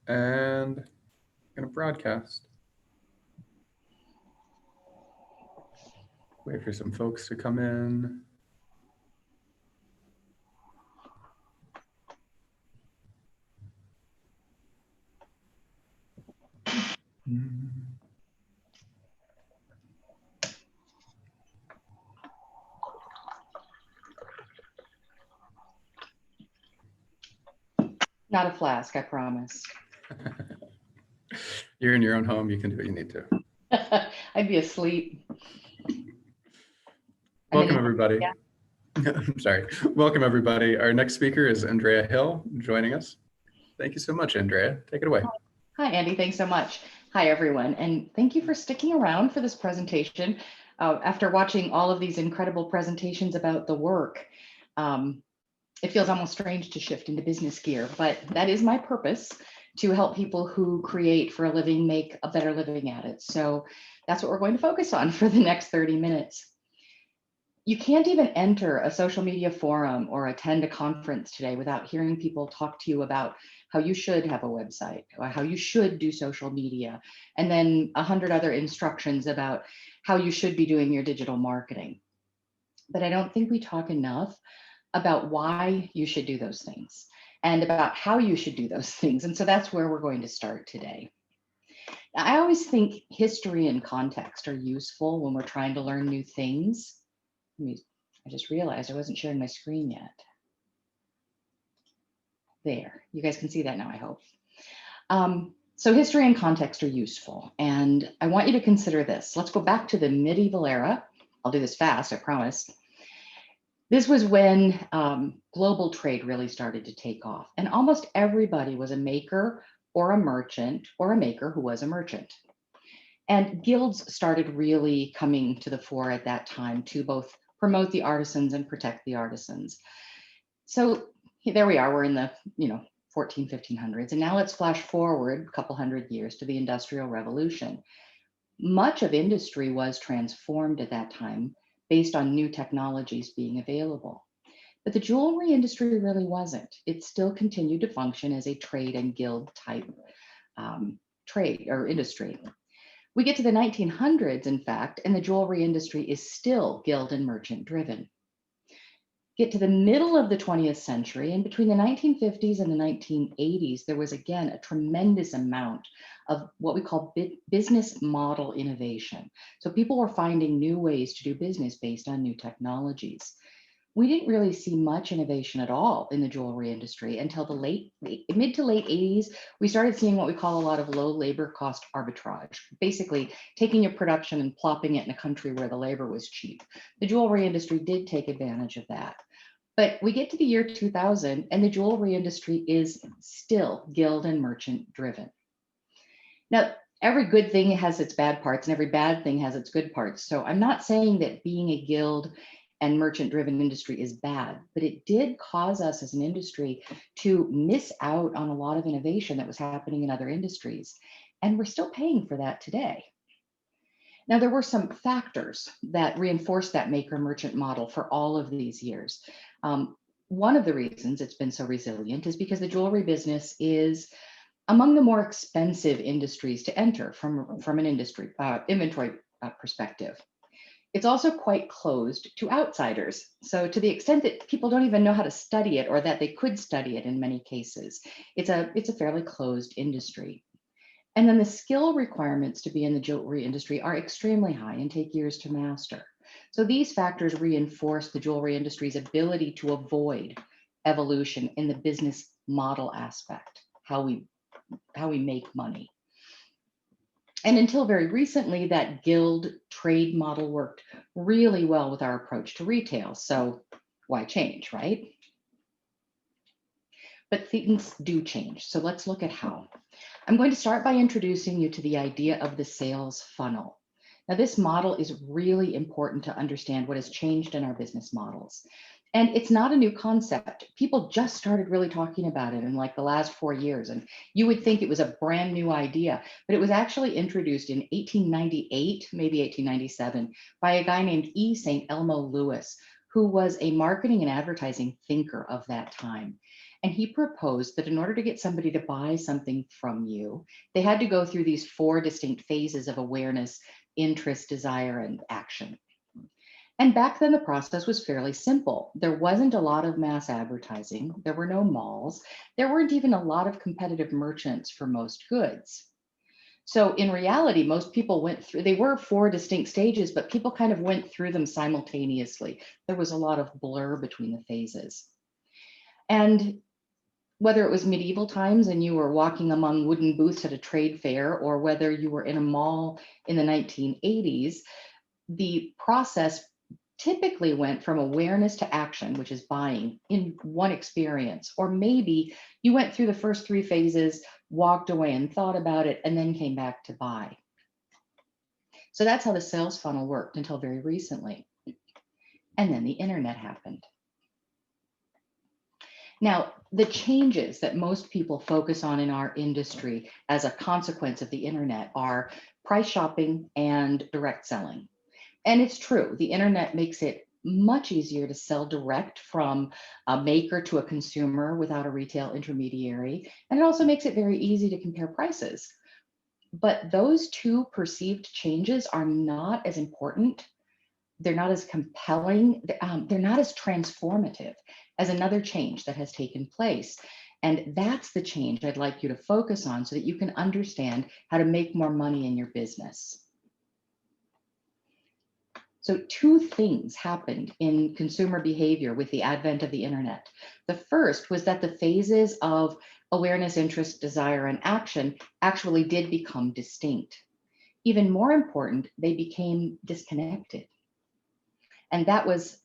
and I'm going to broadcast. Wait for some folks to come in. Not a flask, I promise. You're in your own home. You can do what you need to. I'd be asleep. Welcome, everybody. I'm sorry. Welcome, everybody. Our next speaker is Andrea Hill joining us. Thank you so much, Andrea. Take it away. Hi, Andy. Thanks so much. Hi, everyone. And thank you for sticking around for this presentation. After watching all of these incredible presentations about the work, it feels almost strange to shift into business gear, but that is my purpose, to help people who create for a living make a better living at it. So that's what we're going to focus on for the next 30 minutes. You can't even enter a social media forum or attend a conference today without hearing people talk to you about how you should have a website or how you should do social media, and then 100 other instructions about how you should be doing your digital marketing. But I don't think we talk enough about why you should do those things and about how you should do those things. And so that's where we're going to start today. Now, I always think history and context are useful when we're trying to learn new things. I just realized I wasn't sharing my screen yet. There, you guys can see that now, I hope. So history and context are useful, and I want you to consider this. Let's go back to the medieval era. I'll do this fast, I promise. This was when global trade really started to take off, and almost everybody was a maker or a merchant or a maker who was a merchant. And guilds started really coming to the fore at that time to both promote the artisans and protect the artisans. So there we are, we're in the 1500s, and now let's flash forward a couple hundred years to the Industrial Revolution. Much of industry was transformed at that time based on new technologies being available. But the jewelry industry really wasn't. It still continued to function as a trade and guild type trade or industry. We get to the 1900s, in fact, and the jewelry industry is still guild and merchant driven. Get to the middle of the 20th century, and between the 1950s and the 1980s, there was again a tremendous amount of what we call business model innovation. So people were finding new ways to do business based on new technologies. We didn't really see much innovation at all in the jewelry industry until the mid to late 80s. We started seeing what we call a lot of low labor cost arbitrage, basically taking your production and plopping it in a country where the labor was cheap. The jewelry industry did take advantage of that. But we get to the year 2000 and the jewelry industry is still guild and merchant driven. Now, every good thing has its bad parts and every bad thing has its good parts. So I'm not saying that being a guild and merchant driven industry is bad, but it did cause us as an industry to miss out on a lot of innovation that was happening in other industries. And we're still paying for that today. Now, there were some factors that reinforced that maker merchant model for all of these years. One of the reasons it's been so resilient is because the jewelry business is among the more expensive industries to enter from an industry inventory perspective. It's also quite closed to outsiders. So to the extent that people don't even know how to study it or that they could study it in many cases, it's a fairly closed industry. And then the skill requirements to be in the jewelry industry are extremely high and take years to master. So these factors reinforce the jewelry industry's ability to avoid evolution in the business model aspect, how we make money. And until very recently, that guild trade model worked really well with our approach to retail. So why change, right? But things do change. So let's look at how. I'm going to start by introducing you to the idea of the sales funnel. Now, this model is really important to understand what has changed in our business models. And it's not a new concept. People just started really talking about it in like the last 4 years. And you would think it was a brand new idea, but it was actually introduced in 1898, maybe 1897, by a guy named E. St. Elmo Lewis, who was a marketing and advertising thinker of that time. And he proposed that in order to get somebody to buy something from you, they had to go through these 4 distinct phases of awareness, interest, desire, and action. And back then, the process was fairly simple. There wasn't a lot of mass advertising. There were no malls. There weren't even a lot of competitive merchants for most goods. So in reality, most people went through, they were 4 distinct stages, but people kind of went through them simultaneously. There was a lot of blur between the phases. And whether it was medieval times and you were walking among wooden booths at a trade fair, or whether you were in a mall in the 1980s, the process typically went from awareness to action, which is buying, in one experience. Or maybe you went through the first 3 phases, walked away and thought about it, and then came back to buy. So that's how the sales funnel worked until very recently. And then the internet happened. Now, the changes that most people focus on in our industry as a consequence of the internet are price shopping and direct selling. And it's true, the internet makes it much easier to sell direct from a maker to a consumer without a retail intermediary. And it also makes it very easy to compare prices. But those 2 perceived changes are not as important. They're not as compelling. They're not as transformative as another change that has taken place. And that's the change I'd like you to focus on so that you can understand how to make more money in your business. So 2 things happened in consumer behavior with the advent of the internet. The first was that the phases of awareness, interest, desire, and action actually did become distinct. Even more important, they became disconnected. And that was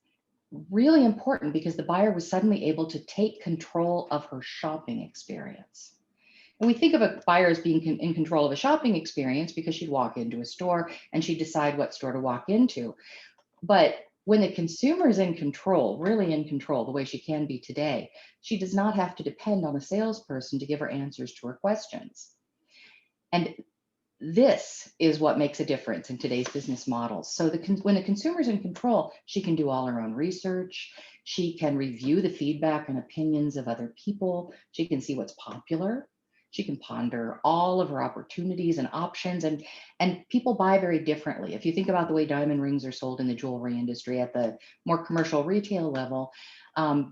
really important because the buyer was suddenly able to take control of her shopping experience. And we think of a buyer as being in control of a shopping experience because she'd walk into a store and she'd decide what store to walk into. But when the consumer is in control, really in control, the way she can be today, she does not have to depend on a salesperson to give her answers to her questions. And this is what makes a difference in today's business models. So when the consumer is in control, she can do all her own research. She can review the feedback and opinions of other people. She can see what's popular. She can ponder all of her opportunities and options. And people buy very differently. If you think about the way diamond rings are sold in the jewelry industry at the more commercial retail level,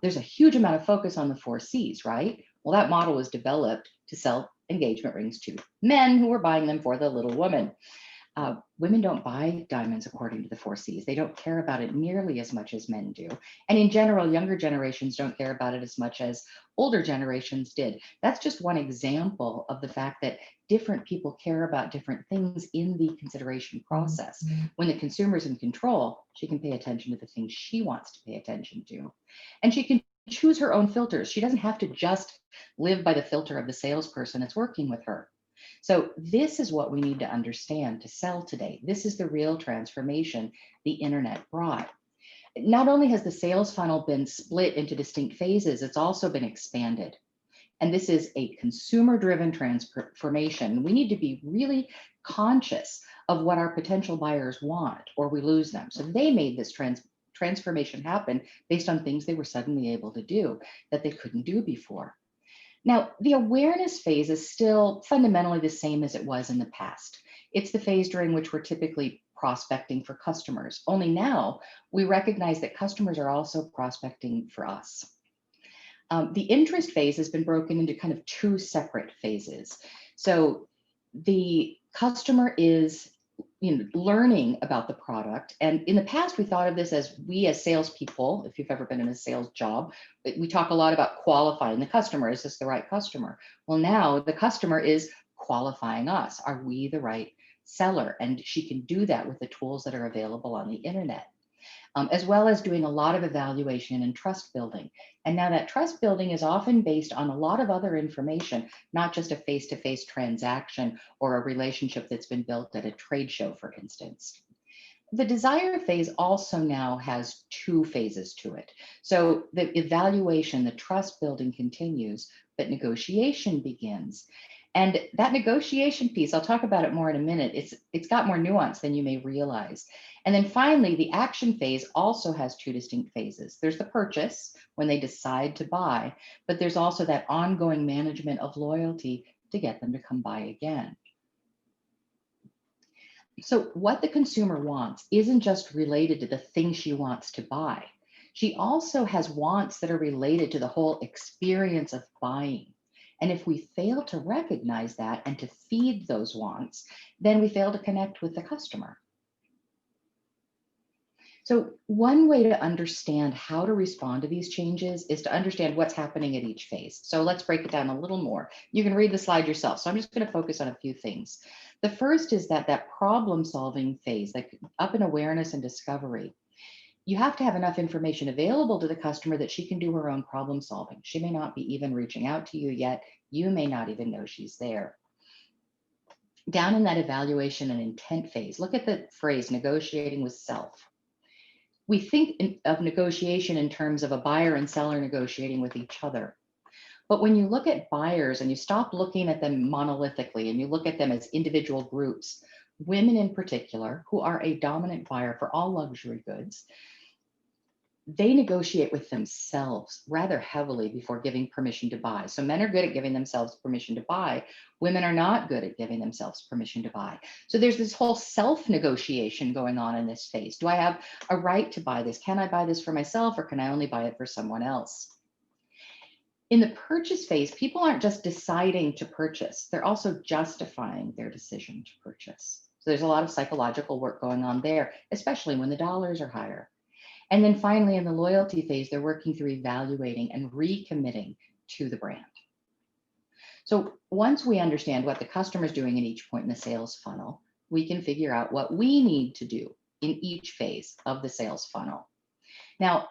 there's a huge amount of focus on the 4 C's, right? Well, that model was developed to sell engagement rings to men who were buying them for the little woman. Women don't buy diamonds according to the 4 C's. They don't care about it nearly as much as men do. And in general, younger generations don't care about it as much as older generations did. That's just one example of the fact that different people care about different things in the consideration process. When the consumer's in control, she can pay attention to the things she wants to pay attention to. And she can choose her own filters. She doesn't have to just live by the filter of the salesperson that's working with her. So this is what we need to understand to sell today. This is the real transformation the internet brought. Not only has the sales funnel been split into distinct phases, it's also been expanded. And this is a consumer-driven transformation. We need to be really conscious of what our potential buyers want, or we lose them. So they made this transformation happen based on things they were suddenly able to do that they couldn't do before. Now, the awareness phase is still fundamentally the same as it was in the past. It's the phase during which we're typically prospecting for customers. Only now we recognize that customers are also prospecting for us. The interest phase has been broken into kind of 2 separate phases. So the customer is learning about the product. And in the past, we thought of this as we as salespeople, if you've ever been in a sales job, we talk a lot about qualifying the customer. Is this the right customer? Well, now the customer is qualifying us. Are we the right seller? And she can do that with the tools that are available on the internet. As well as doing a lot of evaluation and trust building. And now that trust building is often based on a lot of other information, not just a face-to-face transaction or a relationship that's been built at a trade show, for instance. The desire phase also now has 2 phases to it. So the evaluation, the trust building continues, but negotiation begins. And that negotiation piece, I'll talk about it more in a minute. It's got more nuance than you may realize. And then finally, the action phase also has two distinct phases. There's the purchase when they decide to buy, but there's also that ongoing management of loyalty to get them to come buy again. So what the consumer wants isn't just related to the thing she wants to buy. She also has wants that are related to the whole experience of buying. And if we fail to recognize that and to feed those wants, then we fail to connect with the customer. So one way to understand how to respond to these changes is to understand what's happening at each phase. So let's break it down a little more. You can read the slide yourself. So I'm just going to focus on a few things. The first is that problem solving phase, like up in awareness and discovery. You have to have enough information available to the customer that she can do her own problem solving. She may not be even reaching out to you yet. You may not even know she's there. Down in that evaluation and intent phase, look at the phrase negotiating with self. We think of negotiation in terms of a buyer and seller negotiating with each other. But when you look at buyers and you stop looking at them monolithically and you look at them as individual groups, women in particular, who are a dominant buyer for all luxury goods, they negotiate with themselves rather heavily before giving permission to buy. So men are good at giving themselves permission to buy. Women are not good at giving themselves permission to buy. So there's this whole self-negotiation going on in this phase. Do I have a right to buy this? Can I buy this for myself, or can I only buy it for someone else? In the purchase phase, people aren't just deciding to purchase, they're also justifying their decision to purchase. So there's a lot of psychological work going on there, especially when the dollars are higher. And then finally, in the loyalty phase, they're working through evaluating and recommitting to the brand. So once we understand what the customer is doing at each point in the sales funnel, we can figure out what we need to do in each phase of the sales funnel. Now,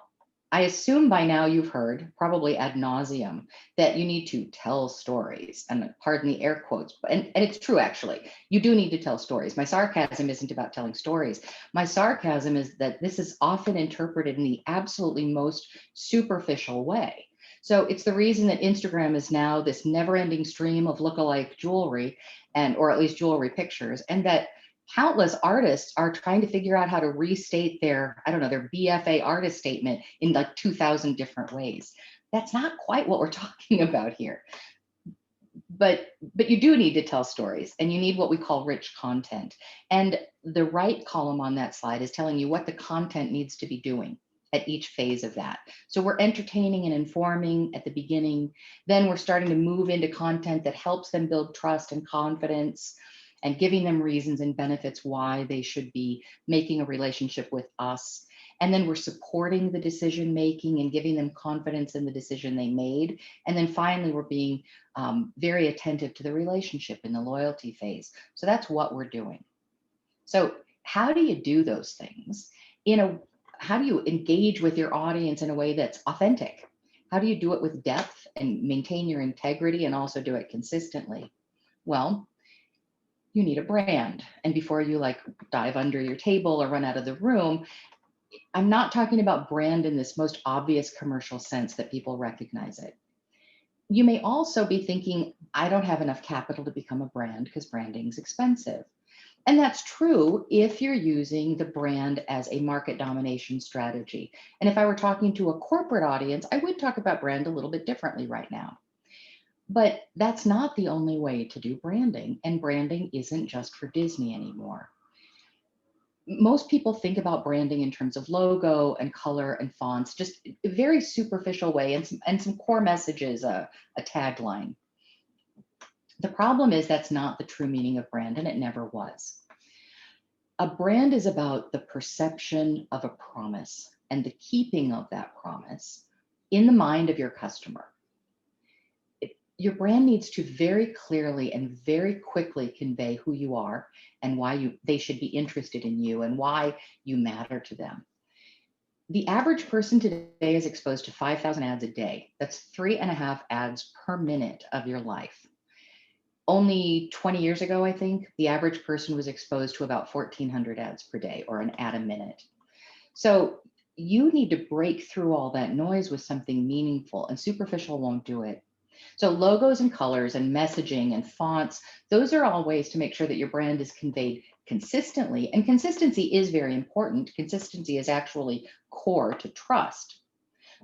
I assume by now you've heard, probably ad nauseum, that you need to tell stories, and pardon the air quotes, and it's true actually. You do need to tell stories. My sarcasm isn't about telling stories. My sarcasm is that this is often interpreted in the absolutely most superficial way. So it's the reason that Instagram is now this never-ending stream of lookalike jewelry, or at least jewelry pictures, and that countless artists are trying to figure out how to restate their, I don't know, their BFA artist statement in like 2,000 different ways. That's not quite what we're talking about here. But you do need to tell stories, and you need what we call rich content. And the right column on that slide is telling you what the content needs to be doing at each phase of that. So we're entertaining and informing at the beginning. Then we're starting to move into content that helps them build trust and confidence, and giving them reasons and benefits why they should be making a relationship with us. And then we're supporting the decision making and giving them confidence in the decision they made. And then finally, we're being very attentive to the relationship in the loyalty phase. So that's what we're doing. So how do you do those things? How do you engage with your audience in a way that's authentic? How do you do it with depth and maintain your integrity and also do it consistently? Well, you need a brand. And before you like dive under your table or run out of the room, I'm not talking about brand in this most obvious commercial sense that people recognize it. You may also be thinking, I don't have enough capital to become a brand because branding is expensive. And that's true if you're using the brand as a market domination strategy. And if I were talking to a corporate audience, I would talk about brand a little bit differently right now. But that's not the only way to do branding, and branding isn't just for Disney anymore. Most people think about branding in terms of logo and color and fonts, just a very superficial way, and some core messages, a tagline. The problem is that's not the true meaning of brand, and it never was. A brand is about the perception of a promise and the keeping of that promise in the mind of your customer. Your brand needs to very clearly and very quickly convey who you are and why they should be interested in you and why you matter to them. The average person today is exposed to 5,000 ads a day. That's 3.5 ads per minute of your life. Only 20 years ago, I think, the average person was exposed to about 1,400 ads per day, or an ad a minute. So you need to break through all that noise with something meaningful, and superficial won't do it. So logos and colors and messaging and fonts, those are all ways to make sure that your brand is conveyed consistently. And consistency is very important. Consistency is actually core to trust.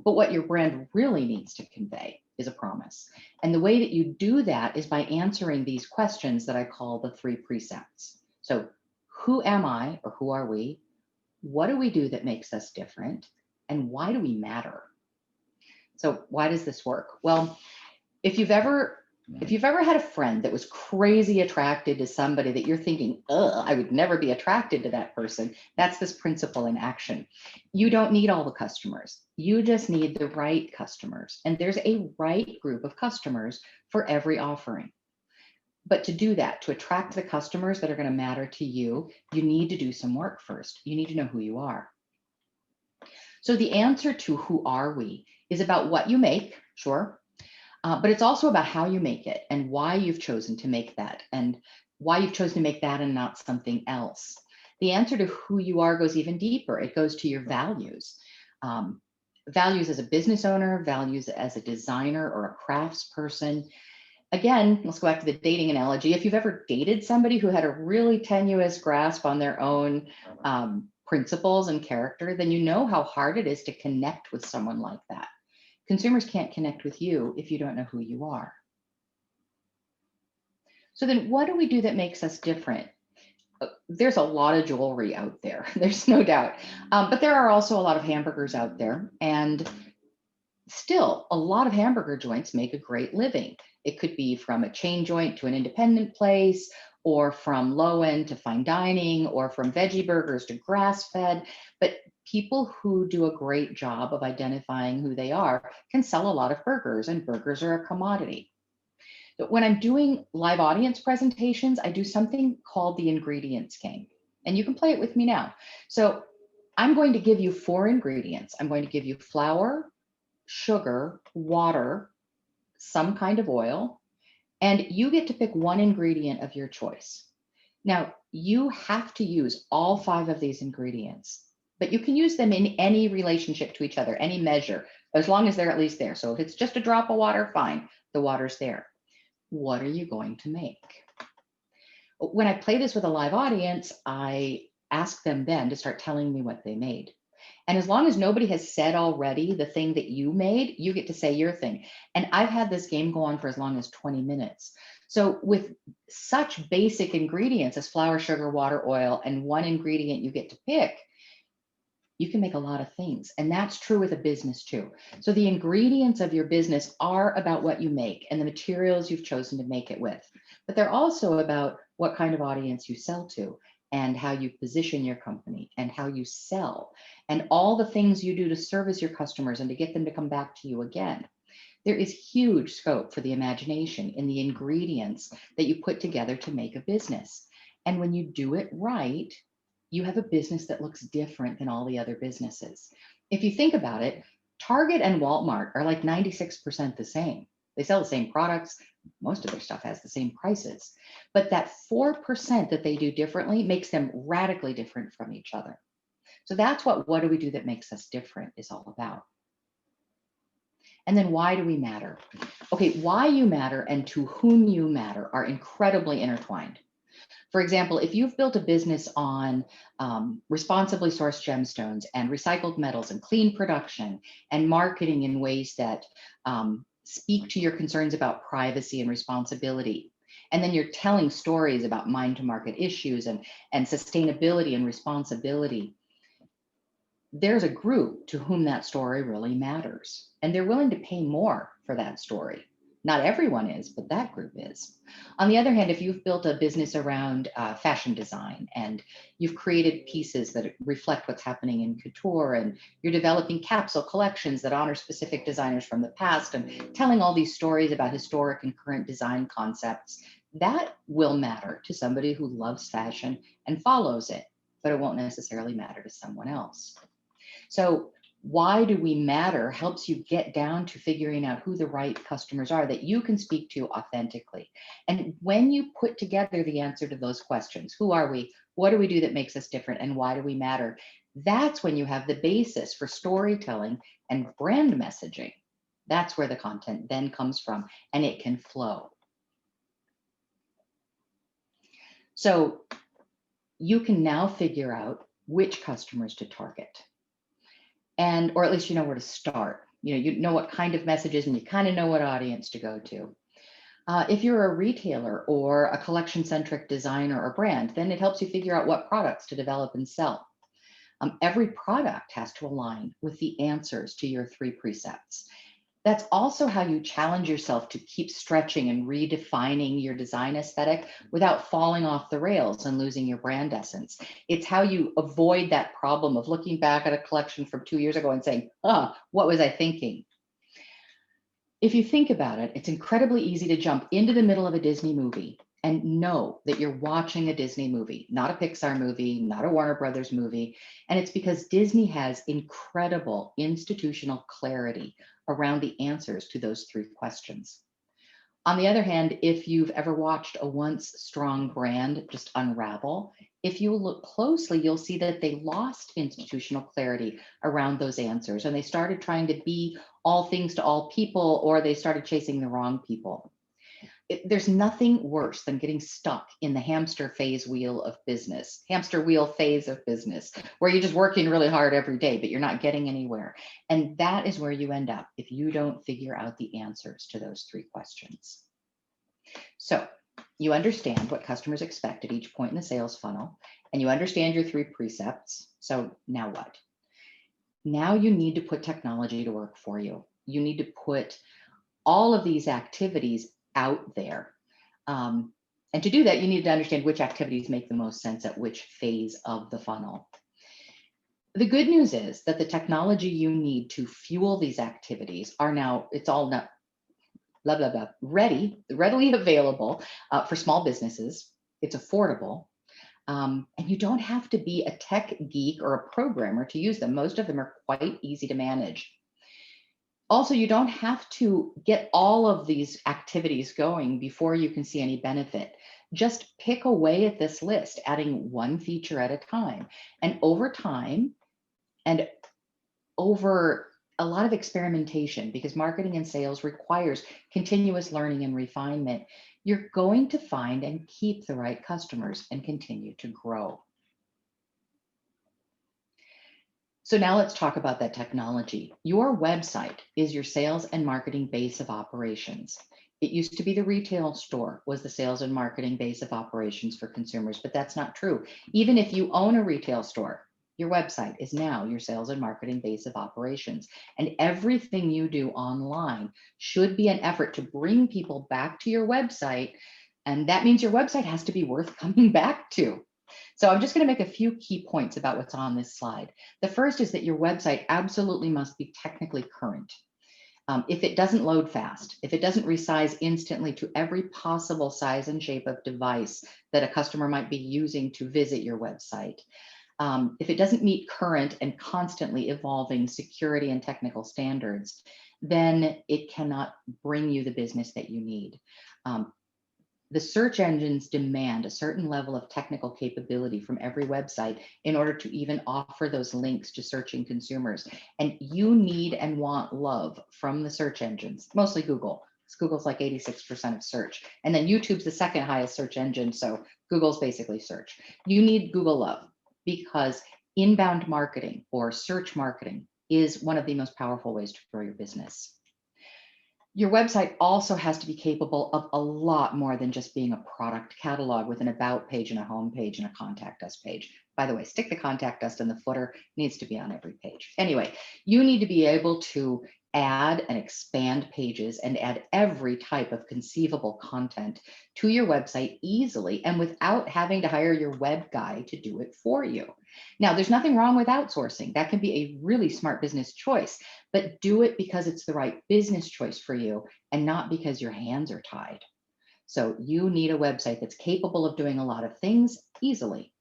But what your brand really needs to convey is a promise. And the way that you do that is by answering these questions that I call the 3 precepts. So who am I, or who are we? What do we do that makes us different? And why do we matter? So why does this work? Well, if you've ever had a friend that was crazy attracted to somebody that you're thinking, ugh, I would never be attracted to that person, that's this principle in action. You don't need all the customers. You just need the right customers. And there's a right group of customers for every offering. But to do that, to attract the customers that are going to matter to you, you need to do some work first. You need to know who you are. So the answer to who are we is about what you make, sure. But it's also about how you make it and why you've chosen to make that and why you've chosen to make that and not something else. The answer to who you are goes even deeper. It goes to your values. Values as a business owner, values as a designer or a craftsperson. Again, let's go back to the dating analogy. If you've ever dated somebody who had a really tenuous grasp on their own principles and character, then you know how hard it is to connect with someone like that. Consumers can't connect with you if you don't know who you are. So then what do we do that makes us different? There's a lot of jewelry out there, there's no doubt. But there are also a lot of hamburgers out there. And still, a lot of hamburger joints make a great living. It could be from a chain joint to an independent place, or from low end to fine dining, or from veggie burgers to grass fed. But people who do a great job of identifying who they are can sell a lot of burgers, and burgers are a commodity. But when I'm doing live audience presentations, I do something called the ingredients game. And you can play it with me now. So I'm going to give you 4 ingredients. I'm going to give you flour, sugar, water, some kind of oil, and you get to pick one ingredient of your choice. Now, you have to use all 5 of these ingredients, but you can use them in any relationship to each other, any measure, as long as they're at least there. So if it's just a drop of water, fine, the water's there. What are you going to make? When I play this with a live audience, I ask them then to start telling me what they made. And as long as nobody has said already the thing that you made, you get to say your thing. And I've had this game go on for as long as 20 minutes. So with such basic ingredients as flour, sugar, water, oil, and one ingredient you get to pick, you can make a lot of things. And that's true with a business too. So the ingredients of your business are about what you make and the materials you've chosen to make it with. But they're also about what kind of audience you sell to and how you position your company and how you sell and all the things you do to service your customers and to get them to come back to you again. There is huge scope for the imagination in the ingredients that you put together to make a business. And when you do it right, you have a business that looks different than all the other businesses. If you think about it, Target and Walmart are like 96% the same. They sell the same products. Most of their stuff has the same prices. But that 4% that they do differently makes them radically different from each other. So that's what do we do that makes us different is all about. And then why do we matter? Okay, why you matter and to whom you matter are incredibly intertwined. For example, if you've built a business on responsibly sourced gemstones and recycled metals and clean production and marketing in ways that speak to your concerns about privacy and responsibility, and then you're telling stories about mine to market issues and sustainability and responsibility, there's a group to whom that story really matters. And they're willing to pay more for that story. Not everyone is, but that group is. On the other hand, if you've built a business around fashion design and you've created pieces that reflect what's happening in couture and you're developing capsule collections that honor specific designers from the past and telling all these stories about historic and current design concepts, that will matter to somebody who loves fashion and follows it, but it won't necessarily matter to someone else. So why do we matter helps you get down to figuring out who the right customers are that you can speak to authentically. And when you put together the answer to those questions, who are we, what do we do that makes us different, and why do we matter? That's when you have the basis for storytelling and brand messaging. That's where the content then comes from, and it can flow. So you can now figure out which customers to target, and or at least you know where to start. You know what kind of messages, and you kind of know what audience to go to. If you're a retailer or a collection-centric designer or brand, then it helps you figure out what products to develop and sell. Every product has to align with the answers to your 3 precepts. That's also how you challenge yourself to keep stretching and redefining your design aesthetic without falling off the rails and losing your brand essence. It's how you avoid that problem of looking back at a collection from 2 years ago and saying, what was I thinking? If you think about it, it's incredibly easy to jump into the middle of a Disney movie and know that you're watching a Disney movie, not a Pixar movie, not a Warner Brothers movie. And it's because Disney has incredible institutional clarity around the answers to those 3 questions. On the other hand, if you've ever watched a once strong brand just unravel, if you look closely, you'll see that they lost institutional clarity around those answers, and they started trying to be all things to all people, or they started chasing the wrong people. There's nothing worse than getting stuck in the hamster wheel of business, where you're just working really hard every day, but you're not getting anywhere. And that is where you end up if you don't figure out the answers to those 3 questions. So you understand what customers expect at each point in the sales funnel, and you understand your 3 precepts. So now what? Now you need to put technology to work for you. You need to put all of these activities out there. And to do that, you need to understand which activities make the most sense at which phase of the funnel. The good news is that the technology you need to fuel these activities are now, it's all now readily available for small businesses. It's affordable. And you don't have to be a tech geek or a programmer to use them. Most of them are quite easy to manage. Also, you don't have to get all of these activities going before you can see any benefit. Just pick away at this list, adding 1 feature at a time. And over time, and over a lot of experimentation, because marketing and sales requires continuous learning and refinement, you're going to find and keep the right customers and continue to grow. So now let's talk about that technology. Your website is your sales and marketing base of operations. It used to be the retail store was the sales and marketing base of operations for consumers, but that's not true. Even if you own a retail store, your website is now your sales and marketing base of operations. And everything you do online should be an effort to bring people back to your website. And that means your website has to be worth coming back to. So I'm just going to make a few key points about what's on this slide. The first is that your website absolutely must be technically current. If it doesn't load fast, if it doesn't resize instantly to every possible size and shape of device that a customer might be using to visit your website, if it doesn't meet current and constantly evolving security and technical standards, then it cannot bring you the business that you need. The search engines demand a certain level of technical capability from every website in order to even offer those links to searching consumers. And you need and want love from the search engines, mostly Google. Google's like 86% of search. And then YouTube's the 2nd highest search engine. So Google's basically search. You need Google love because inbound marketing or search marketing is one of the most powerful ways to grow your business. Your website also has to be capable of a lot more than just being a product catalog with an about page and a home page and a contact us page. By the way, stick the contact us in the footer, it needs to be on every page. Anyway, you need to be able to add and expand pages and add every type of conceivable content to your website easily and without having to hire your web guy to do it for you. Now, there's nothing wrong with outsourcing. That can be a really smart business choice, but do it because it's the right business choice for you and not because your hands are tied. So you need a website that's capable of doing a lot of things easily.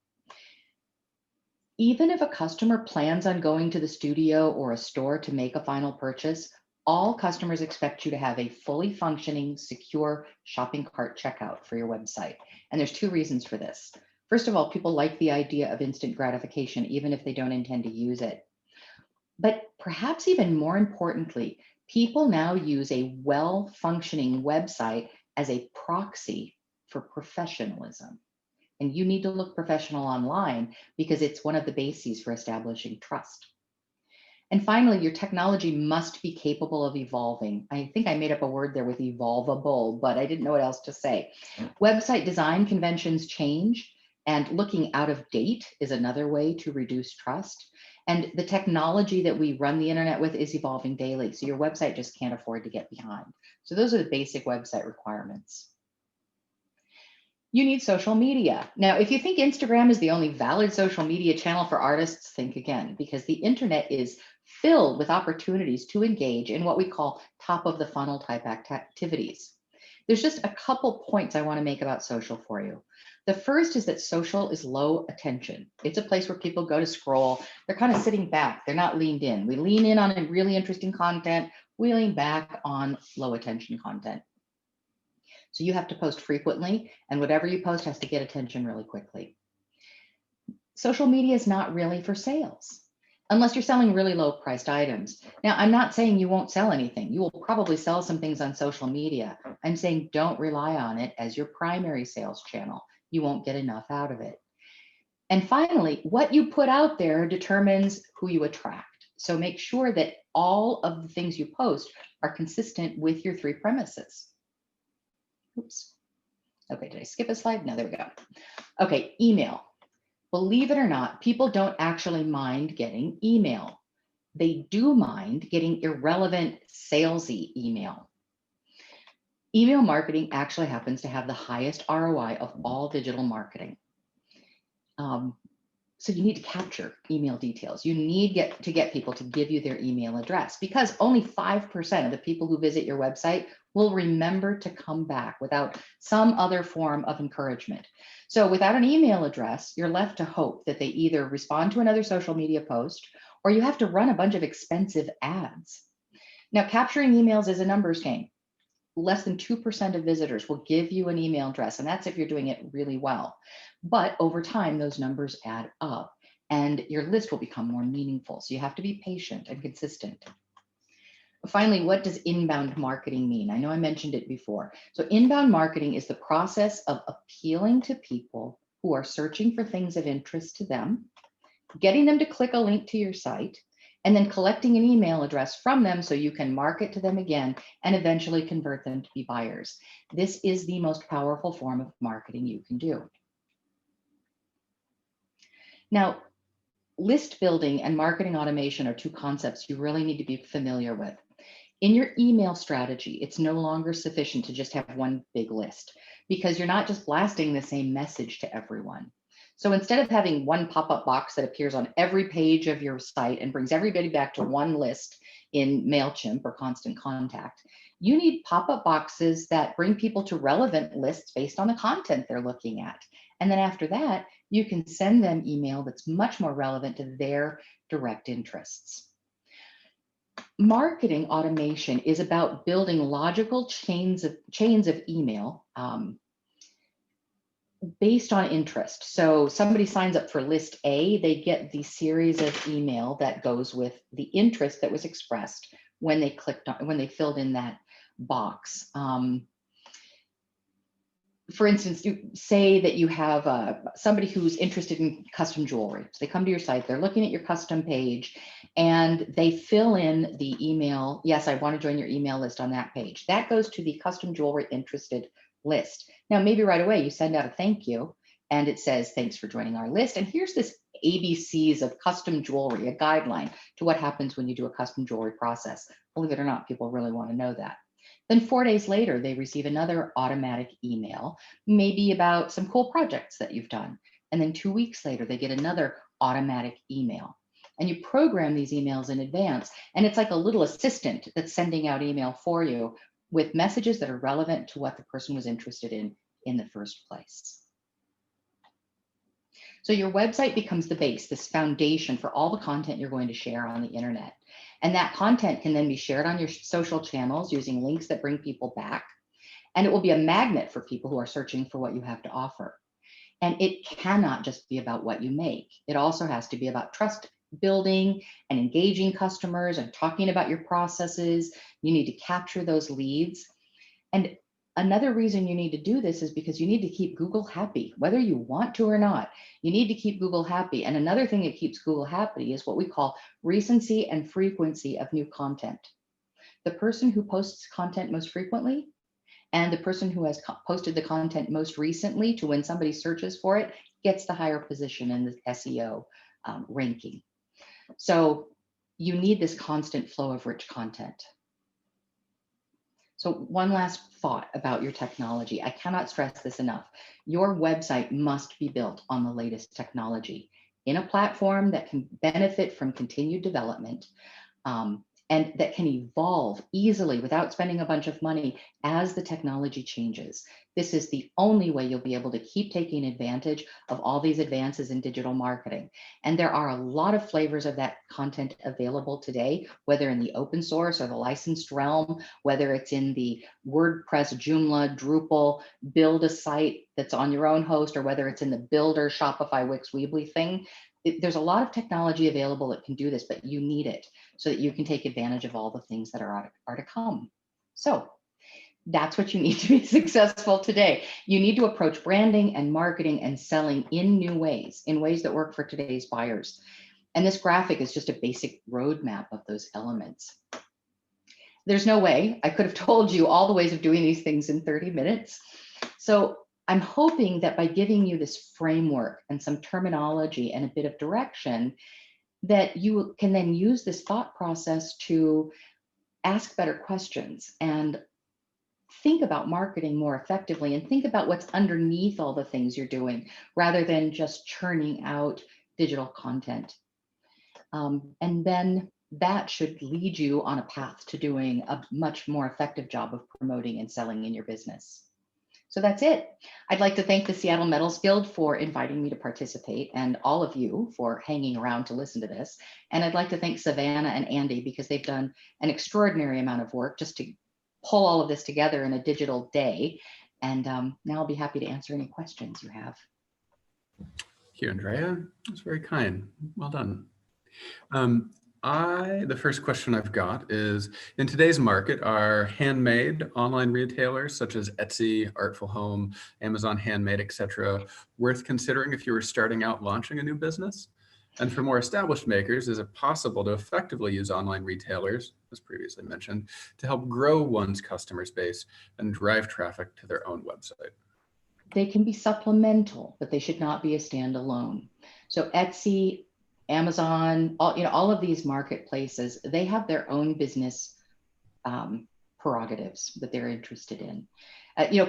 Even if a customer plans on going to the studio or a store to make a final purchase, all customers expect you to have a fully functioning, secure shopping cart checkout for your website. And there's 2 reasons for this. First of all, people like the idea of instant gratification, even if they don't intend to use it. But perhaps even more importantly, People now use a well-functioning website as a proxy for professionalism. And you need to look professional online because it's one of the bases for establishing trust. And finally, your technology must be capable of evolving. I think I made up a word there with evolvable, but I didn't know what else to say. Website design conventions change, and looking out of date is another way to reduce trust. And the technology that we run the internet with is evolving daily. So your website just can't afford to get behind. So those are the basic website requirements. You need social media. Now, if you think Instagram is the only valid social media channel for artists, think again, because the internet is filled with opportunities to engage in what we call top of the funnel type activities. There's just a couple points I want to make about social for you. The first is that social is low attention. It's a place where people go to scroll. They're kind of sitting back. They're not leaned in. We lean in on a really interesting content. We lean back on low attention content. So you have to post frequently, and whatever you post has to get attention really quickly. Social media is not really for sales, unless you're selling really low priced items. Now, I'm not saying you won't sell anything. You will probably sell some things on social media. I'm saying don't rely on it as your primary sales channel. You won't get enough out of it. And finally, what you put out there determines who you attract. So make sure that all of the things you post are consistent with your three premises. Oops. Okay, did I skip a slide? No, there we go. Okay, email. Believe it or not, people don't actually mind getting email. They do mind getting irrelevant, salesy email. Email marketing actually happens to have the highest ROI of all digital marketing. So you need to capture email details. You need to get people to give you their email address, because only 5% of the people who visit your website will remember to come back without some other form of encouragement. So without an email address, you're left to hope that they either respond to another social media post, or you have to run a bunch of expensive ads. Now, capturing emails is a numbers game. Less than 2% of visitors will give you an email address, and that's if you're doing it really well. But over time, those numbers add up and your list will become more meaningful. So you have to be patient and consistent. Finally, what does inbound marketing mean? I know I mentioned it before. So inbound marketing is the process of appealing to people who are searching for things of interest to them, getting them to click a link to your site, and then collecting an email address from them so you can market to them again and eventually convert them to be buyers. This is the most powerful form of marketing you can do. Now, list building and marketing automation are two concepts you really need to be familiar with. In your email strategy, it's no longer sufficient to just have one big list, because you're not just blasting the same message to everyone. So instead of having one pop-up box that appears on every page of your site and brings everybody back to one list in MailChimp or Constant Contact, you need pop-up boxes that bring people to relevant lists based on the content they're looking at. And then after that, you can send them email that's much more relevant to their direct interests. Marketing automation is about building logical chains of email based on interest. So somebody signs up for list A, they get the series of email that goes with the interest that was expressed when they clicked on, when they filled in that box. For instance, you say that you have somebody who's interested in custom jewelry. So they come to your site, they're looking at your custom page, and they fill in the email. Yes, I want to join your email list on that page. That goes to the custom jewelry interested list. Now, maybe right away you send out a thank you, and it says, thanks for joining our list. And here's this ABCs of custom jewelry, a guideline to what happens when you do a custom jewelry process. Believe it or not, people really want to know that. Then 4 days later, they receive another automatic email, maybe about some cool projects that you've done. And then 2 weeks later, they get another automatic email. And you program these emails in advance. And it's like a little assistant that's sending out email for you with messages that are relevant to what the person was interested in the first place. So your website becomes the base, this foundation for all the content you're going to share on the internet. And that content can then be shared on your social channels using links that bring people back. And it will be a magnet for people who are searching for what you have to offer. And it cannot just be about what you make. It also has to be about trust building and engaging customers and talking about your processes. You need to capture those leads. And another reason you need to do this is because you need to keep Google happy, whether you want to or not. You need to keep Google happy. And another thing that keeps Google happy is what we call recency and frequency of new content. The person who posts content most frequently and the person who has posted the content most recently to when somebody searches for it gets the higher position in the SEO ranking. So you need this constant flow of rich content. So one last thought about your technology. I cannot stress this enough. Your website must be built on the latest technology in a platform that can benefit from continued development, and that can evolve easily without spending a bunch of money as the technology changes. This is the only way you'll be able to keep taking advantage of all these advances in digital marketing. And there are a lot of flavors of that content available today, whether in the open source or the licensed realm, whether it's in the WordPress, Joomla, Drupal, build a site that's on your own host, or whether it's in the Builder, Shopify, Wix, Weebly thing. There's a lot of technology available that can do this, but you need it so that you can take advantage of all the things that are to come. So that's what you need to be successful today. You need to approach branding and marketing and selling in new ways, in ways that work for today's buyers. And this graphic is just a basic roadmap of those elements. There's no way I could have told you all the ways of doing these things in 30 minutes. So I'm hoping that by giving you this framework and some terminology and a bit of direction, that you can then use this thought process to ask better questions and think about marketing more effectively and think about what's underneath all the things you're doing rather than just churning out digital content. And then that should lead you on a path to doing a much more effective job of promoting and selling in your business. So that's it. I'd like to thank the Seattle Metals Guild for inviting me to participate and all of you for hanging around to listen to this. And I'd like to thank Savannah and Andy because they've done an extraordinary amount of work just to pull all of this together in a digital day. And now I'll be happy to answer any questions you have. Thank you, Andrea. That's very kind. Well done. The first question I've got is, in today's market, are handmade online retailers such as Etsy, Artful Home, Amazon Handmade, etc., worth considering if you were starting out launching a new business? And for more established makers, is it possible to effectively use online retailers, as previously mentioned, to help grow one's customer base and drive traffic to their own website? They can be supplemental, but they should not be a standalone. So Etsy, Amazon, all of these marketplaces, they have their own business prerogatives that they're interested in.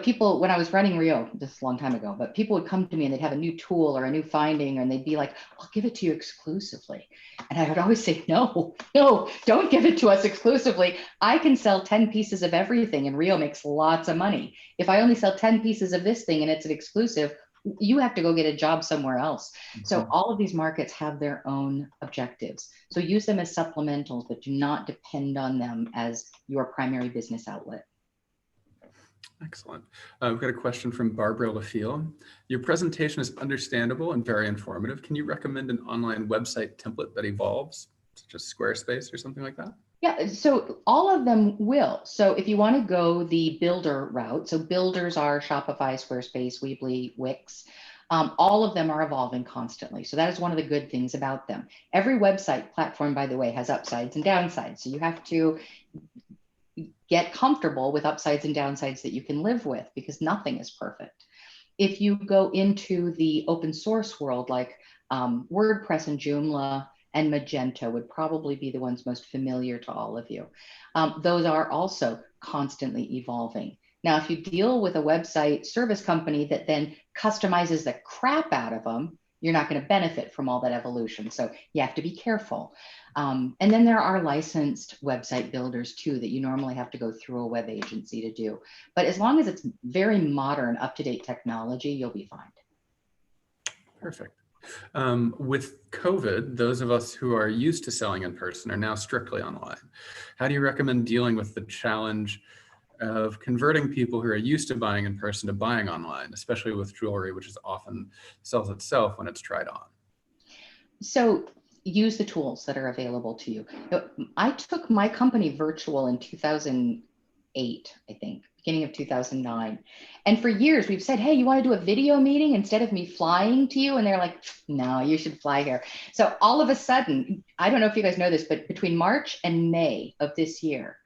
People, when I was running Rio, this is a long time ago, but people would come to me and they'd have a new tool or a new finding, and they'd be like, I'll give it to you exclusively. And I would always say, no, don't give it to us exclusively. I can sell 10 pieces of everything, and Rio makes lots of money. If I only sell 10 pieces of this thing and it's an exclusive, you have to go get a job somewhere else. Mm-hmm. So all of these markets have their own objectives. So use them as supplementals, but do not depend on them as your primary business outlet. Excellent. We've got a question from Barbara LaFille. Your presentation is understandable and very informative. Can you recommend an online website template that evolves, such as Squarespace or something like that? Yeah, so all of them will. So if you want to go the builder route, so builders are Shopify, Squarespace, Weebly, Wix, all of them are evolving constantly. So that is one of the good things about them. Every website platform, by the way, has upsides and downsides. So you have to get comfortable with upsides and downsides that you can live with, because nothing is perfect. If you go into the open source world, like WordPress and Joomla and Magento would probably be the ones most familiar to all of you. Those are also constantly evolving. Now, if you deal with a website service company that then customizes the crap out of them, you're not going to benefit from all that evolution. So you have to be careful. And then there are licensed website builders too, that you normally have to go through a web agency to do. But as long as it's very modern, up-to-date technology, you'll be fine. Perfect. With COVID, those of us who are used to selling in person are now strictly online. How do you recommend dealing with the challenge of converting people who are used to buying in person to buying online, especially with jewelry, which is often sells itself when it's tried on? So use the tools that are available to you. I took my company virtual in 2008, I think, beginning of 2009. And for years we've said, hey, you want to do a video meeting instead of me flying to you? And they're like, no, you should fly here. So all of a sudden, I don't know if you guys know this, but between March and May of this year,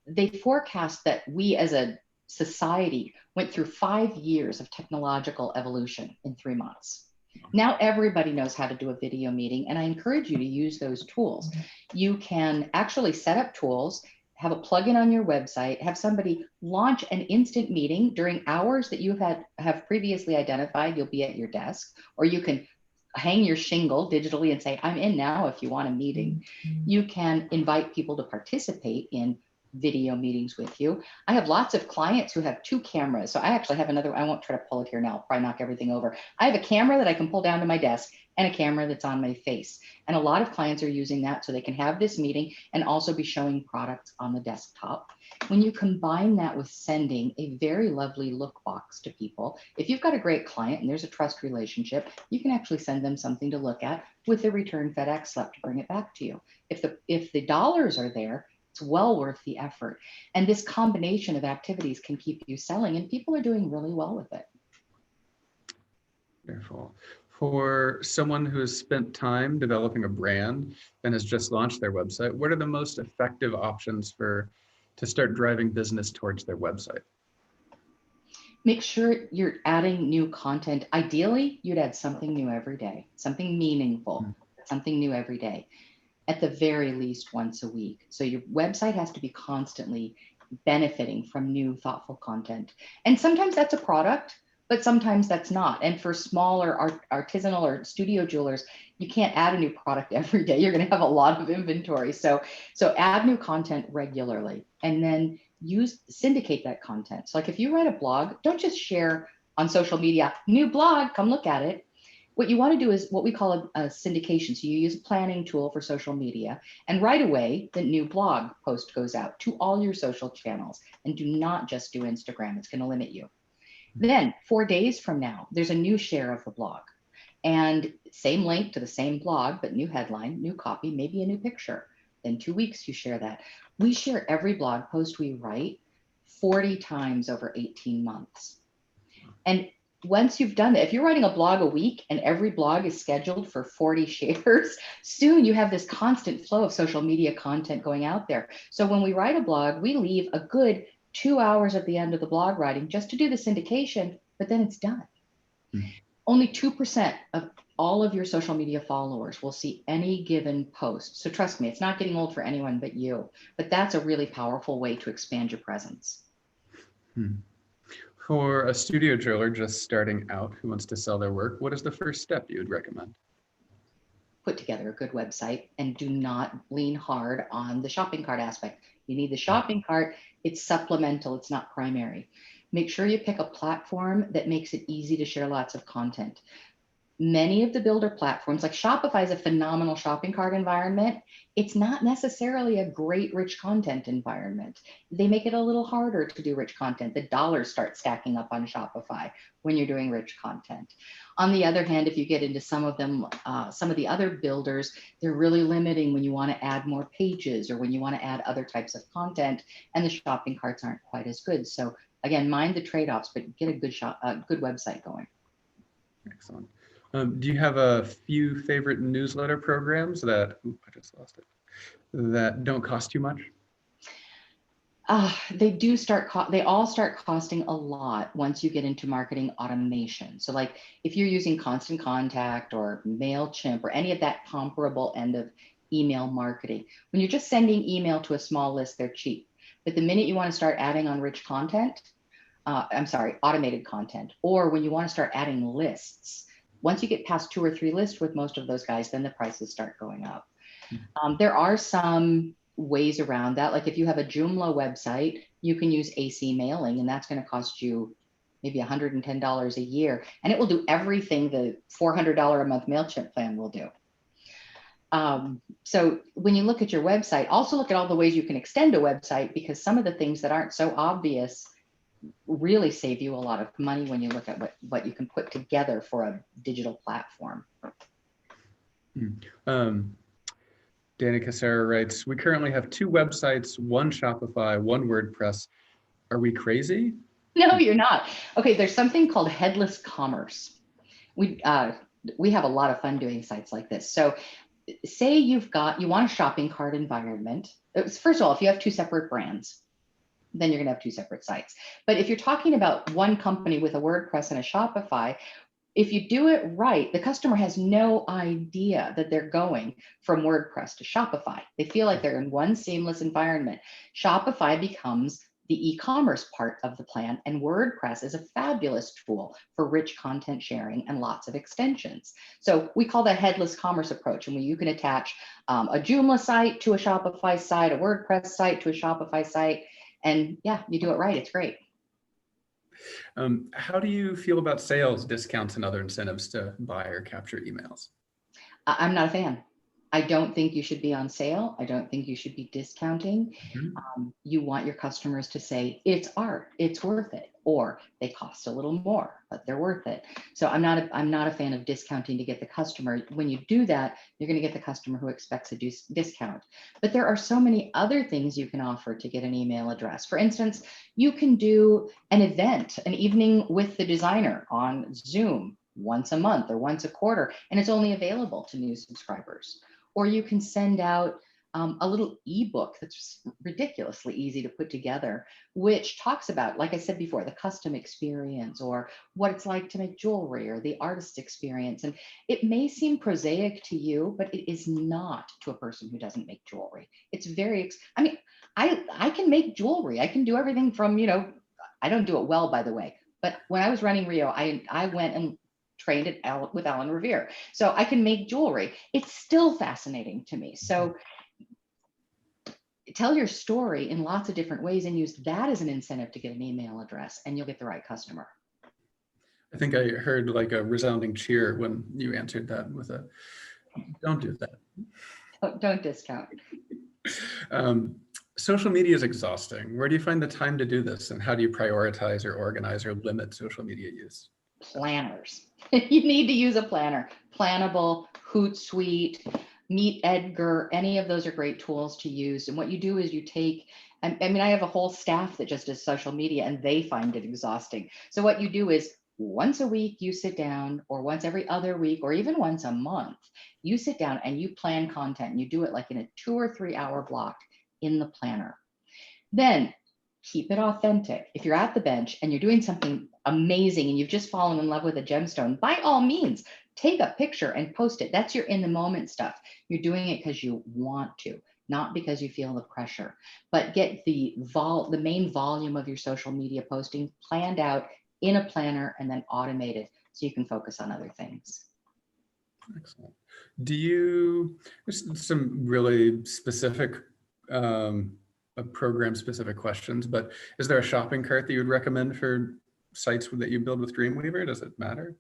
they forecast that we as a society went through 5 years of technological evolution in 3 months. Now everybody knows how to do a video meeting, and I encourage you to use those tools. You can actually set up tools, have a plugin on your website, have somebody launch an instant meeting during hours that you have previously identified. You'll be at your desk, or you can hang your shingle digitally and say, I'm in now if you want a meeting. You can invite people to participate in video meetings with you. I have lots of clients who have 2 cameras. So I actually have another, I won't try to pull it here now, I'll probably knock everything over. I have a camera that I can pull down to my desk and a camera that's on my face. And a lot of clients are using that so they can have this meeting and also be showing products on the desktop. When you combine that with sending a very lovely look box to people, if you've got a great client and there's a trust relationship, you can actually send them something to look at with a return FedEx slip to bring it back to you. If the dollars are there, it's well worth the effort. And this combination of activities can keep you selling, and people are doing really well with it. Wonderful. For someone who has spent time developing a brand and has just launched their website, what are the most effective options to start driving business towards their website? Make sure you're adding new content. Ideally, you'd add something new every day, something meaningful, something new every day, at the very least once a week. So your website has to be constantly benefiting from new thoughtful content. And sometimes that's a product, but sometimes that's not. And for smaller artisanal or studio jewelers, you can't add a new product every day. You're going to have a lot of inventory. So add new content regularly, and then syndicate that content. So like if you write a blog, don't just share on social media, new blog, come look at it. What you want to do is what we call a syndication. So you use a planning tool for social media, and right away, the new blog post goes out to all your social channels, and do not just do Instagram. It's going to limit you. Then 4 days from now, there's a new share of the blog, and same link to the same blog, but new headline, new copy, maybe a new picture. Then 2 weeks, you share that. We share every blog post we write 40 times over 18 months. And once you've done that, if you're writing a blog a week and every blog is scheduled for 40 shares, soon you have this constant flow of social media content going out there. So when we write a blog, we leave a good 2 hours at the end of the blog writing just to do the syndication, but then it's done. Only 2% of all of your social media followers will see any given post. So trust me, it's not getting old for anyone but you, but that's a really powerful way to expand your presence. For a studio jeweler just starting out who wants to sell their work, what is the first step you would recommend? Put together a good website, and do not lean hard on the shopping cart aspect. You need the shopping cart. It's supplemental. It's not primary. Make sure you pick a platform that makes it easy to share lots of content. Many of the builder platforms, like Shopify, is a phenomenal shopping cart environment. It's not necessarily a great rich content environment. They make it a little harder to do rich content. The dollars start stacking up on Shopify when you're doing rich content. On the other hand, if you get into some of them, some of the other builders, they're really limiting when you want to add more pages or when you want to add other types of content, and the shopping carts aren't quite as good. So again, mind the trade-offs, but get a good website going. Excellent. Do you have a few favorite newsletter programs I just lost it, that don't cost you much? They all start costing a lot once you get into marketing automation. So like if you're using Constant Contact or MailChimp or any of that comparable end of email marketing, when you're just sending email to a small list, they're cheap. But the minute you want to start adding on rich content, automated content, or when you want to start adding lists, once you get past 2 or 3 lists with most of those guys, then the prices start going up. There are some ways around that. Like if you have a Joomla website, you can use AC mailing, and that's going to cost you maybe $110 a year, and it will do everything the $400 a month MailChimp plan will do. So when you look at your website, also look at all the ways you can extend a website, because some of the things that aren't so obvious really save you a lot of money when you look at what you can put together for a digital platform. Hmm. Um, Danny Casera writes, we currently have 2 websites, one Shopify, one WordPress. Are we crazy? No, you're not. Okay, there's something called headless commerce. We uh, we have a lot of fun doing sites like this. So say you want a shopping cart environment. First of all, if you have two separate brands, then you're going to have two separate sites. But if you're talking about one company with a WordPress and a Shopify, if you do it right, the customer has no idea that they're going from WordPress to Shopify. They feel like they're in one seamless environment. Shopify becomes the e-commerce part of the plan, and WordPress is a fabulous tool for rich content sharing and lots of extensions. So we call that headless commerce approach, and you can attach a Joomla site to a Shopify site, a WordPress site to a Shopify site, and yeah, you do it right, it's great. How do you feel about sales, discounts, and other incentives to buy or capture emails? I'm not a fan. I don't think you should be on sale. I don't think you should be discounting. Mhm. You want your customers to say, it's art, it's worth it, or they cost a little more, but they're worth it. So I'm not a fan of discounting to get the customer. When you do that, you're going to get the customer who expects a discount. But there are so many other things you can offer to get an email address. For instance, you can do an event, an evening with the designer on Zoom once a month or once a quarter, and it's only available to new subscribers. Or you can send out a little ebook that's ridiculously easy to put together, which talks about, like I said before, the custom experience or what it's like to make jewelry or the artist experience. And it may seem prosaic to you, but it is not to a person who doesn't make jewelry. It's very, I mean, I can make jewelry. I can do everything from, I don't do it well, by the way, but when I was running Rio, I went and trained with Alan Revere. So I can make jewelry. It's still fascinating to me. So tell your story in lots of different ways and use that as an incentive to get an email address, and you'll get the right customer. I think I heard like a resounding cheer when you answered that with a, don't do that. Don't discount. Um, Social media is exhausting. Where do you find the time to do this? And how do you prioritize or organize or limit social media use? Planners. You need to use a planner. Plannable, Hootsuite, Meet Edgar, any of those are great tools to use. And what you do is you take, I mean, I have a whole staff that just does social media and they find it exhausting. So what you do is once a week, you sit down, or once every other week, or even once a month, you sit down and you plan content. And you do it like in a 2 or 3 hour block in the planner. Then keep it authentic. If you're at the bench and you're doing something amazing and you've just fallen in love with a gemstone, by all means, take a picture and post it. That's your in the moment stuff. You're doing it because you want to, not because you feel the pressure. But get the main volume of your social media posting planned out in a planner and then automated so you can focus on other things. Excellent. There's some really specific program specific questions, but is there a shopping cart that you would recommend for sites that you build with Dreamweaver? Does it matter?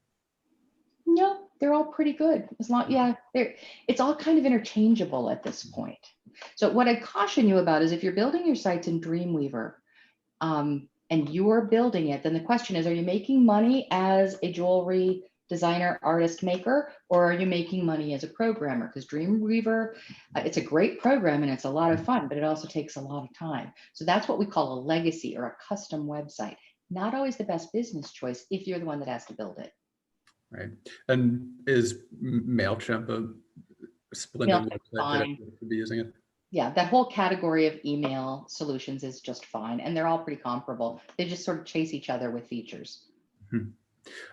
No, they're all pretty good. It's all kind of interchangeable at this point. So what I caution you about is if you're building your sites in Dreamweaver, and you're building it, then the question is, are you making money as a jewelry designer, artist, maker, or are you making money as a programmer? Because Dreamweaver, it's a great program and it's a lot of fun, but it also takes a lot of time. So that's what we call a legacy or a custom website. Not always the best business choice if you're the one that has to build it. Right. And is MailChimp a splendid MailChimp's website that fine. everyone should be using it? Yeah, that whole category of email solutions is just fine. And they're all pretty comparable. They just sort of chase each other with features.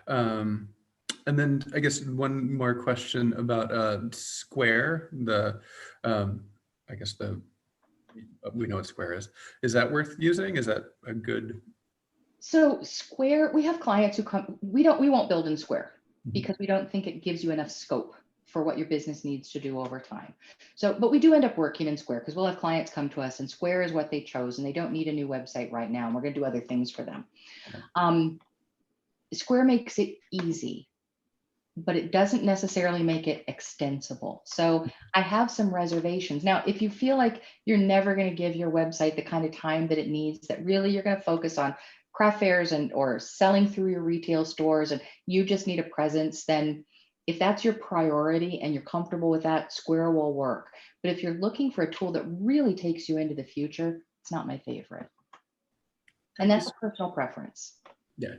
Um, and then I guess one more question about Square, we know what Square is. Is that worth using? Is that a good? So Square, we have clients who come, we won't build in Square because we don't think it gives you enough scope for what your business needs to do over time. So, but we do end up working in Square because we'll have clients come to us and Square is what they chose and they don't need a new website right now. And we're going to do other things for them. Square makes it easy, but it doesn't necessarily make it extensible. So I have some reservations. Now, if you feel like you're never going to give your website the kind of time that it needs, that really you're going to focus on craft fairs or selling through your retail stores and you just need a presence, then If that's your priority and you're comfortable with that, Square will work. But if you're looking for a tool that really takes you into the future, it's not my favorite. And that's a personal preference. Yeah.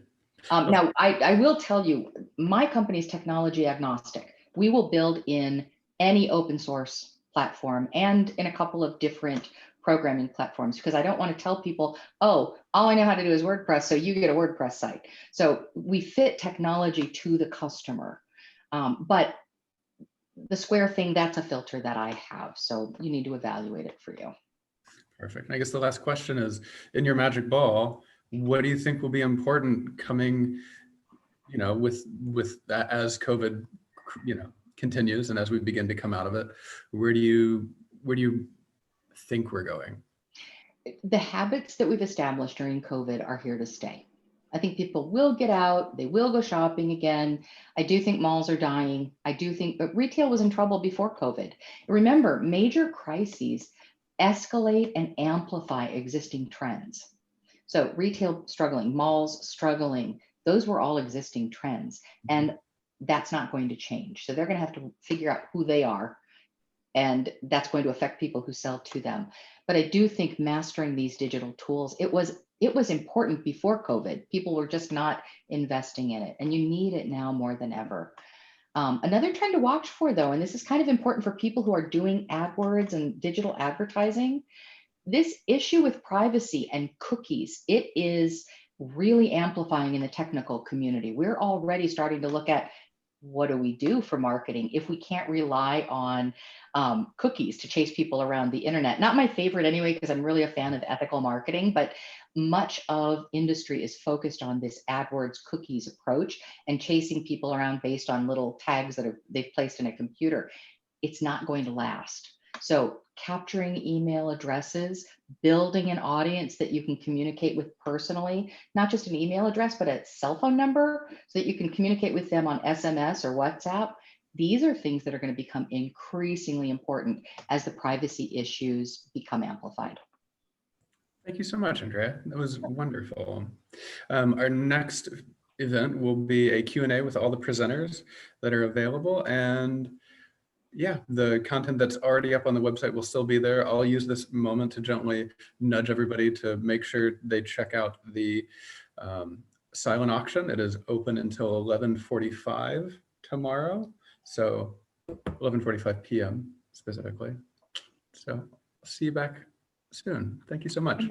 Now, I will tell you, my company is technology agnostic. We will build in any open source platform and in a couple of different programming platforms, because I don't want to tell people, oh, all I know how to do is WordPress, so you get a WordPress site. So we fit technology to the customer. But the Square thing, that's a filter that I have. So you need to evaluate it for you. Perfect. I guess the last question is, in your magic ball, what do you think will be important coming, with that as COVID, continues and as we begin to come out of it? Where do you think we're going? The habits that we've established during COVID are here to stay. I think people will get out, they will go shopping again. I do think malls are dying. I do think, but retail was in trouble before COVID. Remember, major crises escalate and amplify existing trends. So retail struggling, malls struggling, those were all existing trends. And that's not going to change. So they're going to have to figure out who they are. And that's going to affect people who sell to them. But I do think mastering these digital tools, it was important before COVID. People were just not investing in it, and you need it now more than ever. Another trend to watch for, though, and this is kind of important for people who are doing AdWords and digital advertising, this issue with privacy and cookies, it is really amplifying in the technical community. We're already starting to look at, what do we do for marketing if we can't rely on cookies to chase people around the internet? Not my favorite anyway, because I'm really a fan of ethical marketing, but much of industry is focused on this AdWords cookies approach and chasing people around based on little tags that they've placed in a computer. It's not going to last. So capturing email addresses, building an audience that you can communicate with personally, not just an email address, but a cell phone number so that you can communicate with them on SMS or WhatsApp. These are things that are going to become increasingly important as the privacy issues become amplified. Thank you so much, Andrea. That was wonderful. Our next event will be a Q&A with all the presenters that are available. And yeah, the content that's already up on the website will still be there. I'll use this moment to gently nudge everybody to make sure they check out the silent auction. It is open until 11:45 tomorrow. So 11:45 p.m. specifically. So I'll see you back soon. Thank you so much.